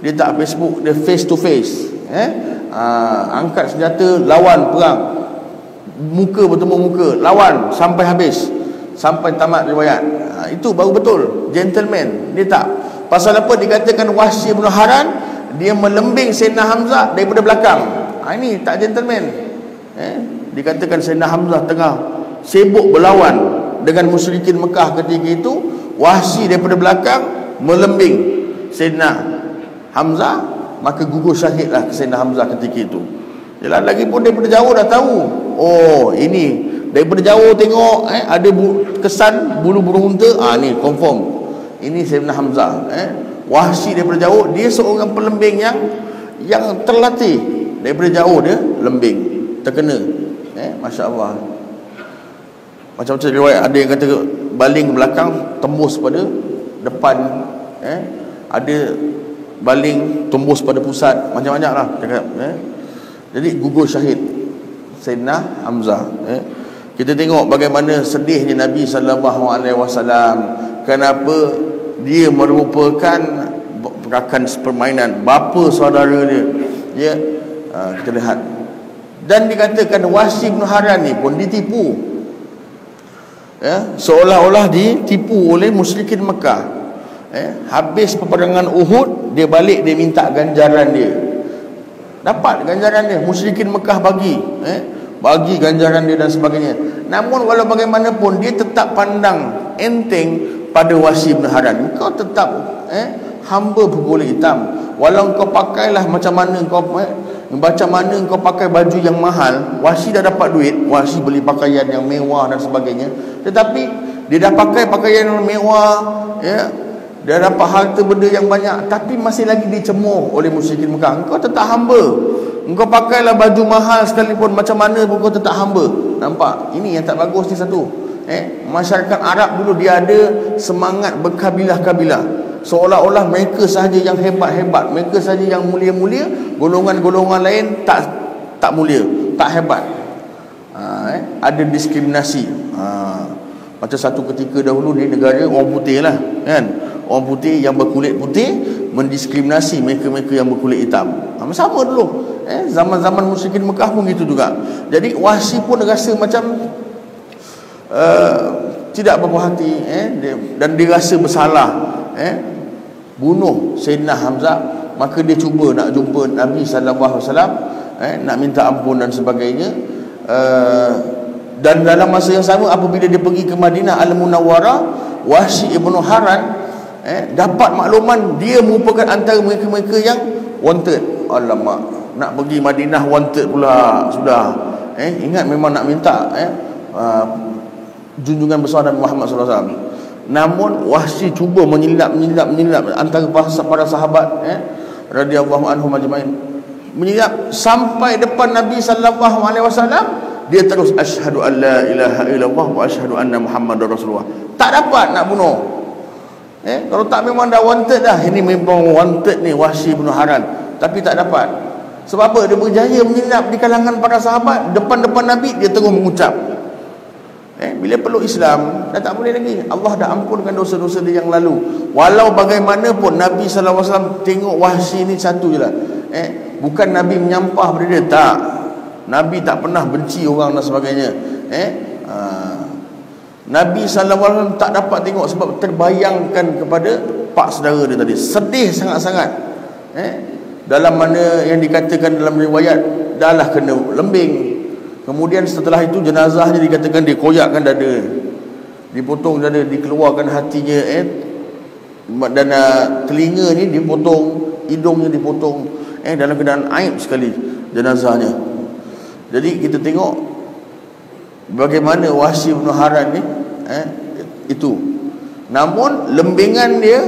S1: dia tak Facebook, dia face to face, angkat senjata, lawan, perang, muka bertemu muka, lawan sampai habis, sampai tamat riwayat. Itu baru betul gentleman. Dia tak. Pasal apa dikatakan Wahsy bin Harran dia melembing Sayyidina Hamzah daripada belakang. Ini tak gentleman. Dikatakan Sayyidina Hamzah tengah sibuk berlawan dengan musyrikin Mekah ketika itu, Wahsy daripada belakang melembing Sayyidina Hamzah, maka gugur syahidlah Sayyidina Hamzah ketika itu. Yalah, lagi pun daripada jauh dah tahu. Oh, ini daripada jauh tengok ada kesan bulu burung unta, ni confirm ini Sayyidina Hamzah. Wahsy daripada jauh dia seorang pelembing yang terlatih, daripada jauh dia lembing, terkena. Masya-Allah. Macam-macam riwayat, ada yang kata baling belakang tembus pada depan, ada baling tembus pada pusat, macam-macam lah cakap. Jadi gugur syahid Sayyidina Hamzah. Kita tengok bagaimana sedihnya Nabi SAW. Kenapa dia merupakan rakan permainan bapa saudara dia. Kita lihat. Dan dikatakan Wahsy bin Harran ni pun ditipu, seolah-olah ditipu oleh musyrikin Mekah. Habis peperangan Uhud, dia balik, dia minta ganjaran dia. Dapat ganjaran dia, musyrikin Mekah bagi ganjaran dia dan sebagainya. Namun walau bagaimanapun dia tetap pandang enteng pada Wahsy bin Harran. Kau tetap hamba berkulit hitam. Walau kau pakailah macam mana kau pakai baju yang mahal, Wahsy dah dapat duit, Wahsy beli pakaian yang mewah dan sebagainya, tetapi dia dah pakai pakaian yang mewah, dia dapat harta benda yang banyak, tapi masih lagi dicemooh oleh musyrikin Mekah. Engkau tetap hamba. Engkau pakailah baju mahal sekalipun macam mana pun kau tetap hamba. Nampak? Ini yang tak bagus ni satu. Masyarakat Arab dulu dia ada semangat berkabilah-kabilah. Seolah-olah mereka sahaja yang hebat-hebat, mereka sahaja yang mulia-mulia, golongan-golongan lain tak mulia, tak hebat. Ada diskriminasi. Macam satu ketika dahulu di negara orang putih lah, kan? Orang putih yang berkulit putih mendiskriminasi mereka-mereka yang berkulit hitam. Sama dulu. Zaman-zaman musyrikin Mekah pun gitu juga. Jadi Wahsy pun rasa macam tidak berpuas hati, dan dia rasa bersalah, bunuh Sayyidina Hamzah. Maka dia cuba nak jumpa Nabi SAW, nak minta ampun dan sebagainya. Dan dalam masa yang sama, apabila dia pergi ke Madinah Al-Munawwarah, Wahsy ibn Harran dapat makluman dia merupakan antara mereka-mereka yang wanted. Alamak, nak pergi Madinah wanted pula sudah. Ingat memang nak minta junjungan besar Nabi Muhammad SAW. Namun Wahsy cuba menyilap antara para sahabat radhiyallahu anhum ajmain, menyilap sampai depan Nabi sallallahu alaihi wasallam. Dia terus asyhadu an la ilaha illallah wa asyhadu anna Muhammadar Rasulullah. Tak dapat nak bunuh. Kalau tak memang dah wanted dah. Ini memang wanted ni Wahsy bin Harran, tapi tak dapat. Sebab apa? Dia berjaya menyilap di kalangan para sahabat. Depan-depan Nabi dia terus mengucap. Bila peluk Islam dah tak boleh lagi. Allah dah ampunkan dosa-dosa dia yang lalu. Walau bagaimanapun Nabi SAW tengok Wahsy ni satu je lah. Bukan Nabi menyampah pada dia, tak. Nabi tak pernah benci orang dan sebagainya. Nabi SAW tak dapat tengok sebab terbayangkan kepada pak saudara dia tadi. Sedih sangat-sangat. Dalam mana yang dikatakan dalam riwayat, dah lah kena lembing. Kemudian setelah itu jenazahnya dikatakan dikoyakkan dada, dipotong dada, dikeluarkan hatinya, dan telinga ni dipotong, hidungnya dipotong, dalam keadaan aib sekali jenazahnya. Jadi kita tengok bagaimana Wahsy bin Harran ni itu. Namun lembingan dia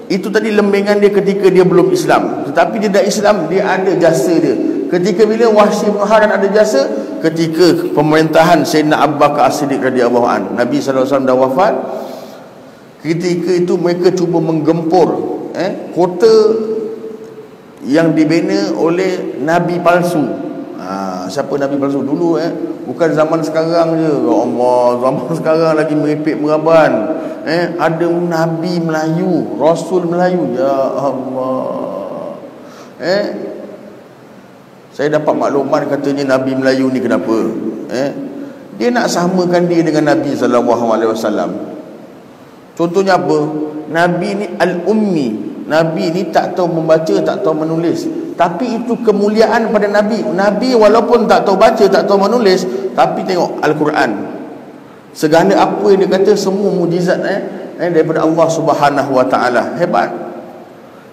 S1: Itu tadi lembengan dia ketika dia belum Islam. Tetapi dia dah Islam, dia ada jasa dia. Ketika bila Wahsy bin Harran ada jasa? Ketika pemerintahan Sayyidina Abu Bakar As-Siddiq radhiyallahu anhu. Nabi SAW dah wafat. Ketika itu mereka cuba menggempur kota yang dibina oleh Nabi palsu. Siapa Nabi palsu dulu? Bukan zaman sekarang je. Ya Allah, zaman sekarang lagi meripik meraban. Ada Nabi Melayu, Rasul Melayu. Ya Allah. Saya dapat maklumat katanya Nabi Melayu ni kenapa? Dia nak samakan dia dengan Nabi SAW. Contohnya apa? Nabi ni al-ummi. Nabi ni tak tahu membaca, tak tahu menulis. Tapi itu kemuliaan pada Nabi. Nabi walaupun tak tahu baca, tak tahu menulis, tapi tengok Al-Quran. Segala apa yang dia kata semua mujizat daripada Allah Subhanahu Wa Taala. Hebat.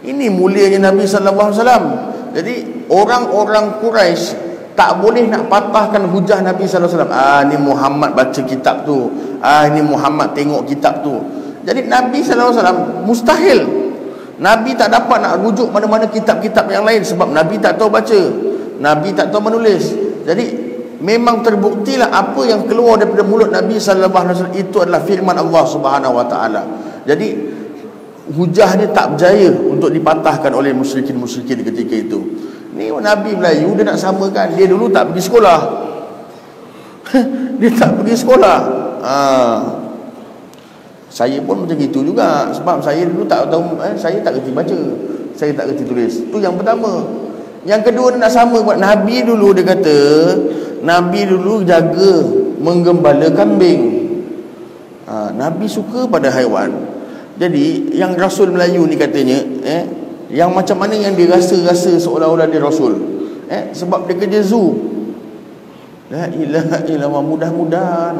S1: Ini mulianya Nabi sallallahu alaihi wasallam. Jadi orang-orang Quraisy tak boleh nak patahkan hujah Nabi sallallahu alaihi wasallam. Ni Muhammad baca kitab tu. Ni Muhammad tengok kitab tu. Jadi Nabi sallallahu alaihi wasallam mustahil. Nabi tak dapat nak rujuk mana-mana kitab-kitab yang lain sebab Nabi tak tahu baca, Nabi tak tahu menulis. Jadi memang terbuktilah apa yang keluar daripada mulut Nabi sallallahu alaihi wasallam itu adalah firman Allah Subhanahu Wa Taala. Jadi hujah dia tak berjaya untuk dipatahkan oleh musyrikin-musyrikin ketika itu. Ni Nabi Melayu dia nak samakan. Dia dulu tak pergi sekolah. Dia tak pergi sekolah. Saya pun macam itu juga. Sebab saya dulu tak tahu, saya tak kerti baca, saya tak kerti tulis. Itu yang pertama. Yang kedua dia nak sama. Nabi dulu dia kata, Nabi dulu jaga menggembala kambing. Nabi suka pada haiwan. Jadi yang Rasul Melayu ni katanya, yang macam mana yang dia rasa seolah-olah dia Rasul, sebab dia kerja zoo. La ilaha illallah. Mudah-mudahan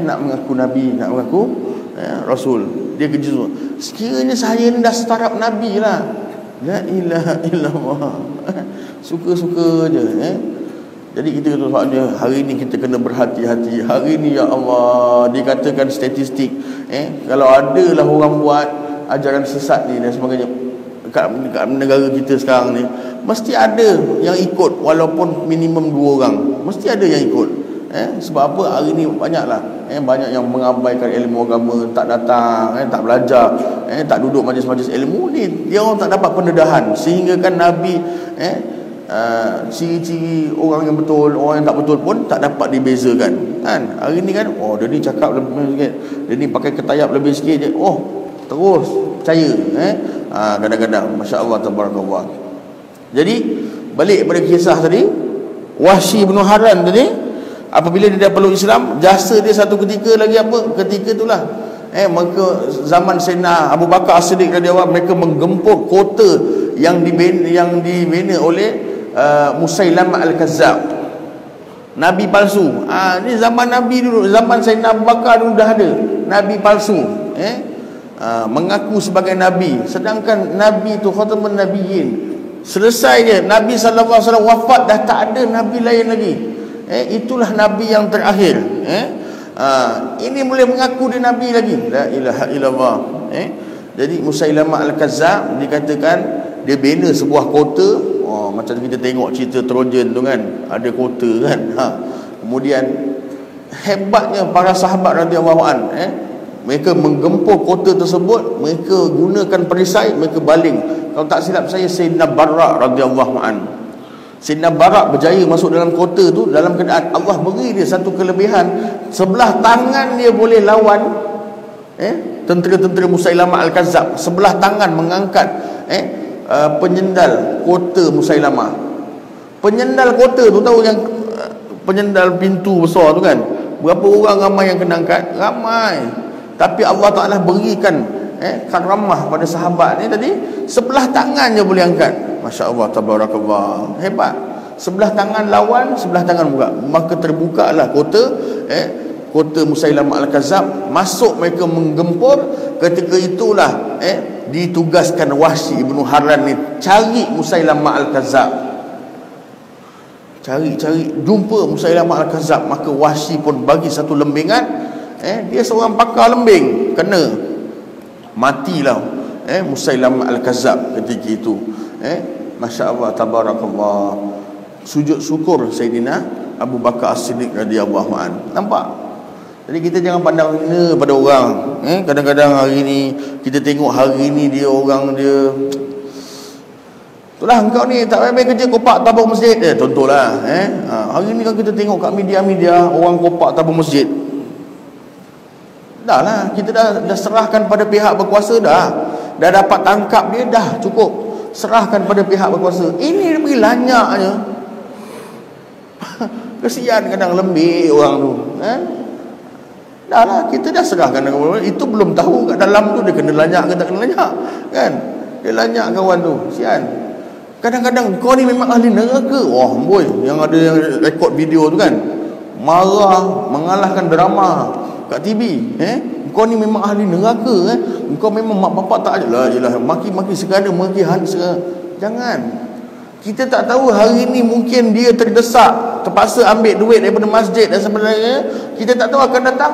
S1: nak mengaku Nabi, nak mengaku Rasul. Dia kerja zoo. Sekiranya saya ni dah setaraf Nabi lah. La ilaha illallah. Suka-suka je. Jadi kita kata sebabnya hari ni kita kena berhati-hati. Hari ni ya Allah dikatakan statistik, kalau adalah orang buat ajaran sesat ni dan sebagainya kat negara kita sekarang ni, mesti ada yang ikut walaupun minimum 2 orang. Mesti ada yang ikut. Sebab apa? Hari ni banyaklah banyak yang mengabaikan ilmu agama, tak datang, tak belajar, tak duduk majlis-majlis ilmu ni. Dia orang tak dapat pendedahan, sehingga kan Nabi ciri-ciri orang yang betul, orang yang tak betul pun tak dapat dibezakan kan. Hari ni kan, dia ni cakap lebih sikit, dia ni pakai ketayap lebih sikit je, terus percaya. Kadang-kadang masya-Allah tabarakallah. Jadi balik pada kisah tadi, Wahsy bin Harran tadi, apabila dia dah peluk Islam, jasa dia satu ketika lagi apa? Ketika itulah maka zaman Sayyidina Abu Bakar As-Siddiq radhiyallahu anhu, mereka menggempur kota yang dibina oleh Musailamah Al-Kazzab, Nabi palsu. Ni zaman Nabi dulu, zaman Sayyidina Abu Bakar dulu dah ada Nabi palsu, mengaku sebagai Nabi, sedangkan Nabi tu khatamun nabiyyin. Selesai dia Nabi sallallahu alaihi wasallam wafat, dah tak ada Nabi lain lagi. Itulah Nabi yang terakhir. Ini boleh mengaku dia Nabi lagi. La ilaha illallah. Jadi Musailamah Al-Kazzab dikatakan dia bina sebuah kota. Macam kita tengok cerita Trojan tu kan, ada kota kan. Kemudian hebatnya para sahabat radhiyallahu an, mereka menggempur kota tersebut, mereka gunakan perisai, mereka baling. Kalau tak silap saya, Sayyidina Barra radhiyallahu an, Sayyidina Barra berjaya masuk dalam kota tu dalam keadaan Allah beri dia satu kelebihan, sebelah tangan dia boleh lawan tentera-tentera Musailamah Al-Kazzab. Sebelah tangan mengangkat penyendal kota Musailamah. Penyendal kota tu tahu yang penyendal pintu besar tu kan, berapa orang ramai yang kena angkat? Ramai. Tapi Allah Ta'ala berikan karamah pada sahabat ni tadi, sebelah tangan je boleh angkat. Masya Allah tabarakallah. Hebat. Sebelah tangan lawan, sebelah tangan buka. Maka terbukalah kota Musailamah Al-Kazzab. Masuk mereka menggempur. Ketika itulah ditugaskan Wahsy bin Harran ni cari Musailamah Al-Kazzab. Cari jumpa Musailamah Al-Kazzab. Maka Wahsy pun bagi satu lembingan. Dia seorang pakar lembing, kena matilah Musailamah Al-Kazzab ketika itu. Masya Allah, tabarakallah. Sujud syukur Sayyidina Abu Bakar As-Siddiq radhiyallahu anhu. Nampak? Jadi kita jangan pandang hina pada orang. Kadang-kadang hari ni kita tengok hari ni dia orang dia, itulah engkau ni tak payah kerja kopak tabung masjid. Contohlah hari ni kan kita tengok kat media-media orang kopak tabung masjid. Dah lah, kita dah serahkan pada pihak berkuasa dah dapat tangkap dia, dah cukup serahkan pada pihak berkuasa. Ini dia pergi lanyaknya. Kesian kadang lembik orang tu. Dah lah, kita dah serahkan kepada itu, belum tahu kat dalam tu dia kena lanyak ke tak kena lanyak kan. Dia lanyak kawan tu, sian. Kadang-kadang kau ni memang ahli neraka. Wah boy, yang ada yang rekod video tu kan, marah mengalahkan drama kat TV. Kau ni memang ahli neraka. Kau memang mak bapak tak ajalah, jelah maki-maki segala, maki hansa. Jangan. Kita tak tahu hari ni mungkin dia terdesak, terpaksa ambil duit daripada masjid dan sebagainya. Kita tak tahu akan datang.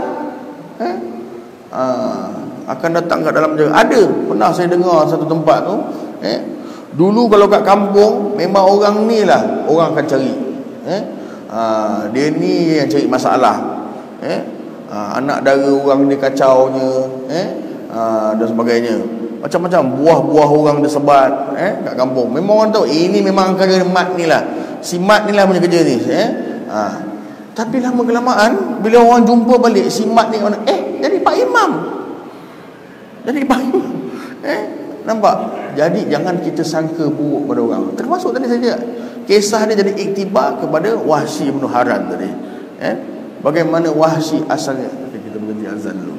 S1: Akan datang kat dalam je. Ada, pernah saya dengar satu tempat tu. Dulu kalau kat kampung, memang orang ni lah orang akan cari. Dia ni yang cari masalah. Anak dara orang dia kacaunya, dan sebagainya. Macam-macam buah-buah orang dia sebat kat kampung. Memang orang tahu ini memang kerja mat ni lah. Si mat ni lah punya kerja ni. Tapi lama kelamaan bila orang jumpa balik si mat ni mana, jadi Pak Imam. Jadi Pak Imam. Nampak? Jadi jangan kita sangka buruk pada orang. Termasuk tadi saja kisah dia jadi iktibar kepada Wahsy bin Harran tadi. Bagaimana Wahsy asalnya. Kita berhenti azan dulu.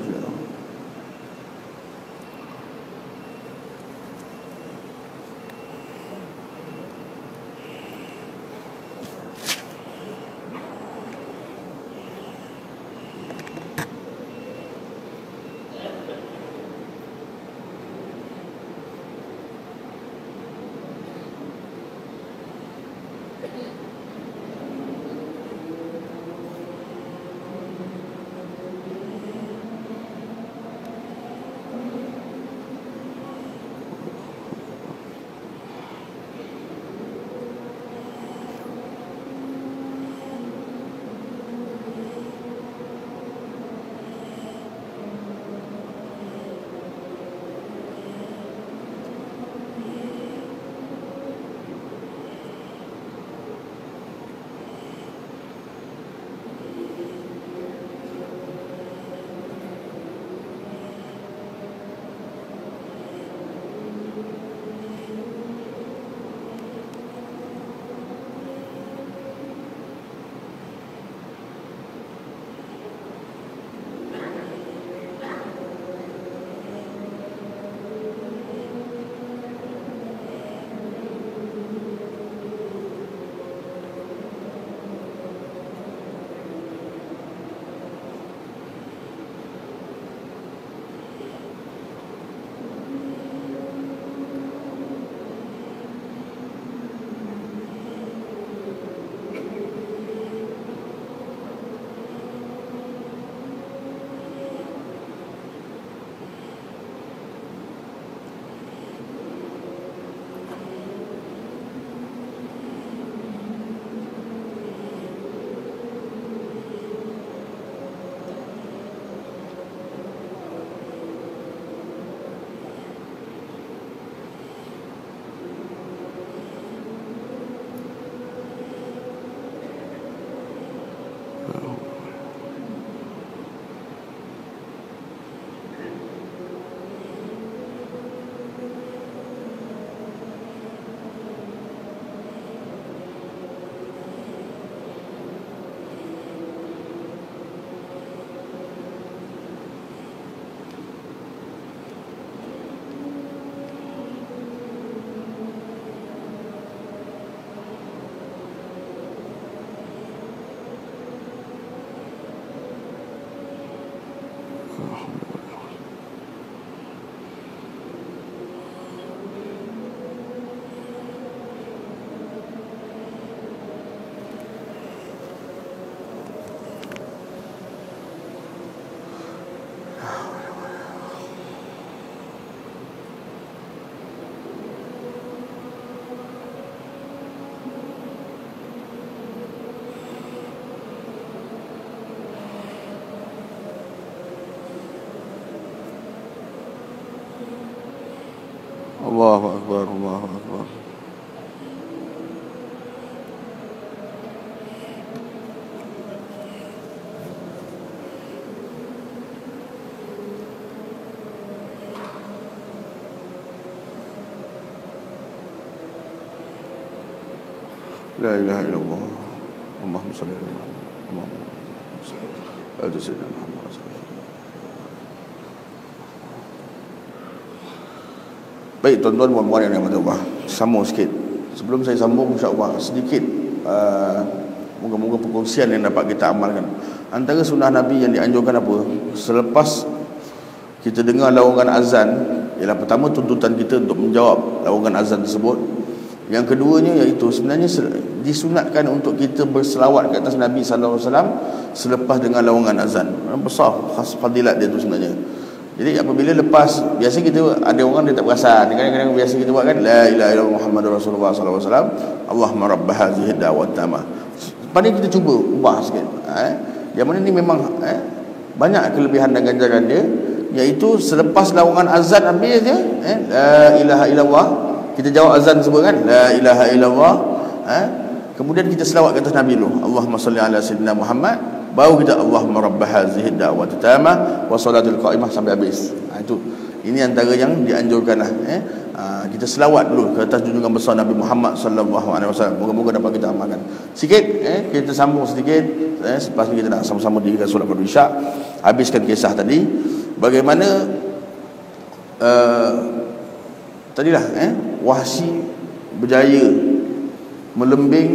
S1: Allahu akbar, Allahu akbar. La ilaha illallah. Allahumma salli ala Muhammad. Allahumma salli ala Muhammad. Baik tuan-tuan dan puan-puan yang dirahmati Allah, sambung sikit. Sebelum saya sambung, insya-Allah sedikit moga-moga perkongsian yang dapat kita amalkan. Antara sunnah Nabi yang dianjurkan apa? Selepas kita dengar lawangan azan, ialah pertama tuntutan kita untuk menjawab lawangan azan tersebut. Yang keduanya iaitu sebenarnya disunatkan untuk kita berselawat ke atas Nabi sallallahu alaihi wasallam selepas dengar lawangan azan. Besar khas fadilat dia tu sebenarnya. Jadi apabila lepas, biasa kita ada orang dia tak perasan. Kadang-kadang biasa kita buat kan, la ilaha illallah Muhammadur Rasulullah sallallahu alaihi wasallam, Allahumma rabb hadhihi da'wat tamah. Lepas ni kita cuba ubah sikit. Yang mana ni memang banyak kelebihan dan ganjaran dia, iaitu selepas lawangan azan habis dia, la ilaha illallah, kita jawab azan sebut kan, la ilaha illallah, kemudian kita selawat ke atas Nabi dulu, Allahumma salli ala sayyidina Muhammad, baru kita Allahumma rabb hadhihi da'wat tamah wa salatul qa'imah sampai habis. Itu ini antara yang dianjurkan lah. Kita selawat dulu ke atas junjungan besar Nabi Muhammad sallallahu alaihi wasallam. Moga-moga dapat kita amalkan. Sikit kita sambung sedikit, selepas ni kita nak sama-sama dirikan solat fardu isyak. Habiskan kisah tadi bagaimana tadilah Wahsy berjaya melembing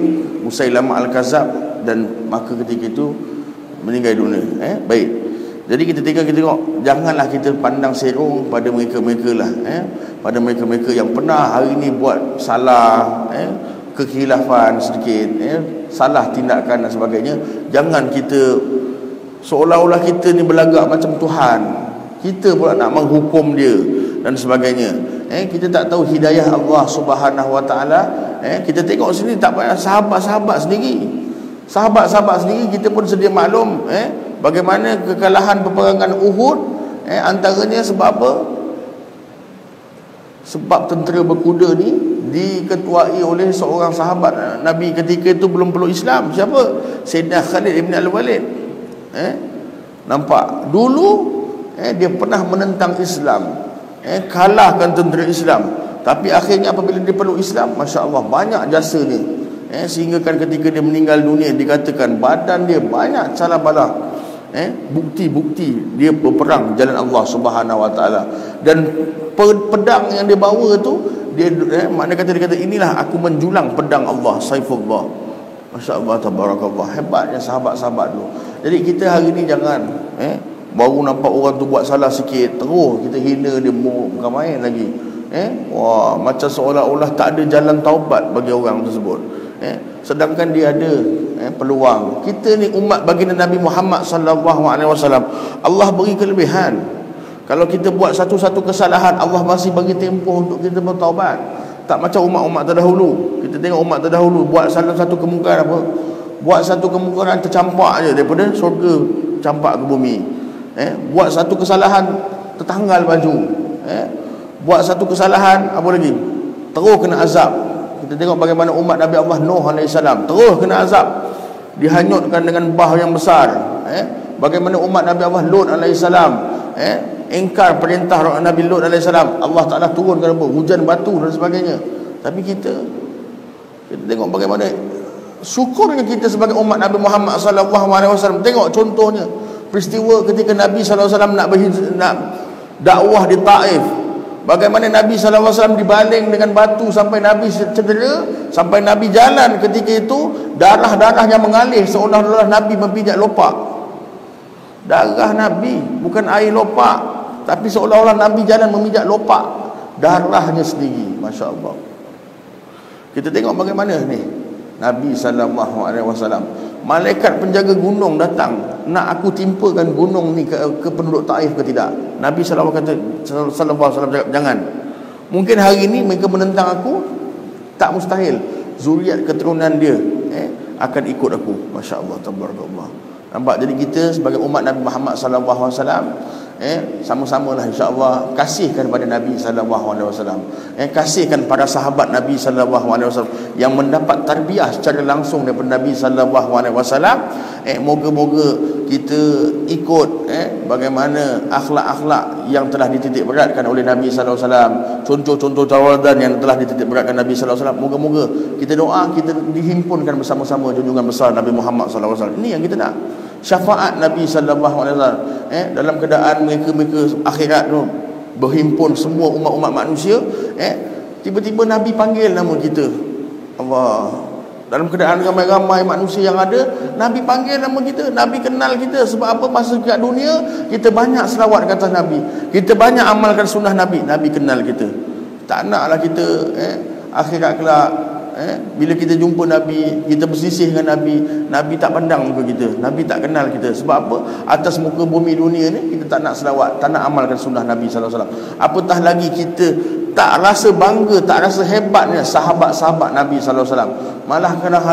S1: Musailamah Al-Kazab, dan maka ketika itu meninggal dunia. Baik. Jadi kita tengok, janganlah kita pandang serong pada mereka-mereka lah, pada mereka-mereka yang pernah hari ni buat salah, kekhilafan sedikit, salah tindakan dan sebagainya. Jangan kita seolah-olah kita ni berlagak macam Tuhan, kita pula nak menghukum dia dan sebagainya. Kita tak tahu hidayah Allah Subhanahu Wa Taala. Kita tengok sini tak payah sahabat-sahabat sendiri. Sahabat-sahabat sendiri kita pun sedia maklum bagaimana kekalahan peperangan Uhud, antaranya sebab apa? Sebab tentera berkuda ni diketuai oleh seorang sahabat Nabi ketika itu belum peluk Islam. Siapa? Sayyidina Khalid ibn Al-Walid. Nampak? Dulu dia pernah menentang Islam, kalahkan tentera Islam, tapi akhirnya apabila dia peluk Islam, masya-Allah banyak jasa dia, sehingga kan ketika dia meninggal dunia dikatakan badan dia banyak calar balah, bukti-bukti dia berperang jalan Allah Subhanahu Wa Taala. Dan pedang yang dia bawa tu, dia makna kata dia kata, inilah aku menjulang pedang Allah, Saifullah. Masya-Allah, tabarakallah, hebatnya sahabat-sahabat dulu. Jadi kita hari ni jangan baru nampak orang tu buat salah sikit terus kita hina dia, bukan main lagi. Wah, macam seolah-olah tak ada jalan taubat bagi orang tersebut. Sedangkan dia ada peluang. Kita ni umat baginda Nabi Muhammad sallallahu alaihi wasallam, Allah beri kelebihan. Kalau kita buat satu-satu kesalahan, Allah masih bagi tempoh untuk kita bertaubat. Tak macam umat-umat terdahulu. Kita tengok umat terdahulu buat salah satu kemungkaran apa? Buat satu kemungkaran tercampak je daripada syurga campak ke bumi. Buat satu kesalahan tertanggal baju. Buat satu kesalahan apa lagi? Terus kena azab. Kita tengok bagaimana umat Nabi Allah Nuh AS terus kena azab, dihanyutkan dengan bah yang besar. Bagaimana umat Nabi Allah Lut AS ingkar perintah Nabi Lut AS, Allah Ta'ala turunkan apa? Hujan batu dan sebagainya. Tapi kita tengok bagaimana syukurnya kita sebagai umat Nabi Muhammad SAW. Tengok contohnya peristiwa ketika Nabi SAW nak dakwah di Taif. Bagaimana Nabi SAW dibaling dengan batu sampai Nabi cedera, sampai Nabi jalan ketika itu darah-darahnya mengalir seolah-olah Nabi memijak lopak. Darah Nabi, bukan air lopak, tapi seolah-olah Nabi jalan memijak lopak darahnya sendiri. Masya Allah. Kita tengok bagaimana ni Nabi SAW, malaikat penjaga gunung datang, nak aku timpakan gunung ni ke penduduk Taif ke tidak? Nabi SAW kata, cakap, jangan. Mungkin hari ini mereka menentang aku, tak mustahil zuriat keturunan dia akan ikut aku. Masya Allah, tabarakallah. Nampak? Jadi kita sebagai umat Nabi Muhammad SAW, sama-samalah insya-Allah kasihkan pada Nabi sallallahu alaihi wasallam, kasihkan para sahabat Nabi sallallahu alaihi wasallam yang mendapat tarbiyah secara langsung daripada Nabi sallallahu alaihi wasallam. Moga-moga kita ikut bagaimana akhlak-akhlak yang telah dititik beratkan oleh Nabi sallallahu alaihi wasallam, contoh-contoh tauladan yang telah dititik beratkan Nabi sallallahu alaihi wasallam. Moga-moga kita doa kita dihimpunkan bersama-sama junjungan besar Nabi Muhammad sallallahu alaihi wasallam. Ini yang kita nak. Syafaat Nabi sallallahu alaihi wasallam dalam keadaan mereka akhirat tu berhimpun semua umat-umat manusia, tiba-tiba Nabi panggil nama kita. Allah, dalam keadaan ramai-ramai manusia yang ada, Nabi panggil nama kita. Nabi kenal kita. Sebab apa? Masa kat dunia kita banyak selawat ke atas Nabi, kita banyak amalkan sunnah Nabi. Nabi kenal kita. Tak naklah kita akhirat kelak bila kita jumpa Nabi, kita bersisih dengan Nabi, Nabi tak pandang muka kita, Nabi tak kenal kita. Sebab apa? Atas muka bumi dunia ni kita tak nak selawat, tak nak amalkan sunnah Nabi sallallahu alaihi wasallam. Apatah lagi kita tak rasa bangga, tak rasa hebatnya sahabat-sahabat Nabi sallallahu alaihi wasallam. Malah kadang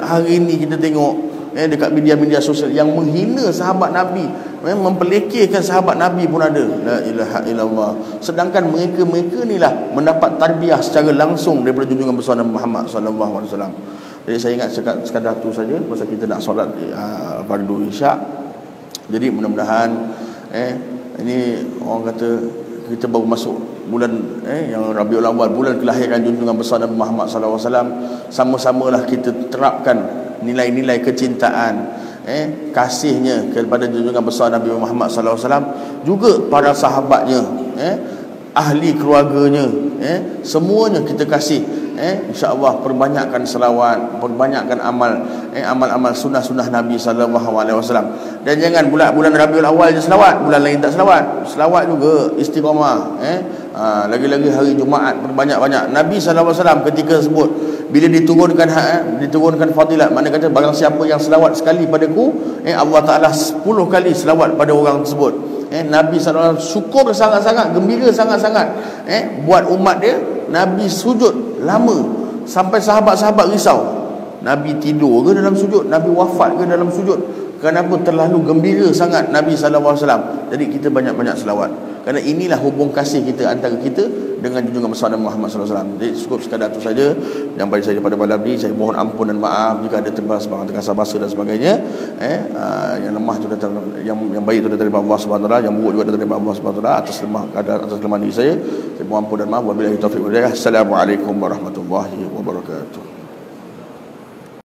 S1: hari ini kita tengok dekat media-media sosial yang menghina sahabat Nabi, mempelekehkan sahabat Nabi pun ada. La ilaha illallah. Sedangkan mereka ni lah mendapat tarbiyah secara langsung daripada junjungan besar Nabi Muhammad sallallahu alaihi wasallam. Jadi saya ingat sekadar tu saja pasal kita nak solat fardu isyak. Jadi mudah-mudahan ini orang kata kita baru masuk bulan yang Rabiul Awal, bulan kelahiran junjungan besar Nabi Muhammad sallallahu alaihi wasallam. Sama-samalah kita terapkan nilai-nilai kecintaan, kasihnya kepada junjungan besar Nabi Muhammad sallallahu alaihi wasallam, juga para sahabatnya, ahli keluarganya, semuanya kita kasih. InsyaAllah perbanyakkan selawat, perbanyakkan amal-amal sunnah-sunnah Nabi sallallahu alaihi wasallam. Dan jangan bulan Rabiul Awal je selawat, bulan lain tak selawat. Selawat juga istiqamah. Lagi-lagi hari Jumaat berbanyak-banyak. Nabi sallallahu alaihi wasallam ketika sebut bila diturunkan fadilat, mana kata barang siapa yang selawat sekali padaku, Allah Taala 10 kali selawat pada orang tersebut. Nabi sallallahu alaihi wasallam syukur sangat-sangat, gembira sangat-sangat buat umat dia. Nabi sujud lama sampai sahabat-sahabat risau. Nabi tidur ke dalam sujud? Nabi wafat ke dalam sujud? Kenapa? Terlalu gembira sangat Nabi sallallahu alaihi wasallam. Jadi kita banyak-banyak selawat. Kerana inilah hubung kasih kita antara kita dengan junjungan besar Nabi Muhammad sallallahu alaihi wasallam. Jadi cukup sekadar itu saja yang bagi saya pada malam ini. Saya mohon ampun dan maaf jika ada terkasar bahasa dan sebagainya. Yang lemah itu datang, yang baik itu datang dari Allah Subhanahu wa taala, yang buruk juga datang dari Allah Subhanahu wa taala. Atas kelemahan diri saya mohon ampun dan maaf. Wabillahi taufiq wal hidayah. Assalamualaikum warahmatullahi wabarakatuh.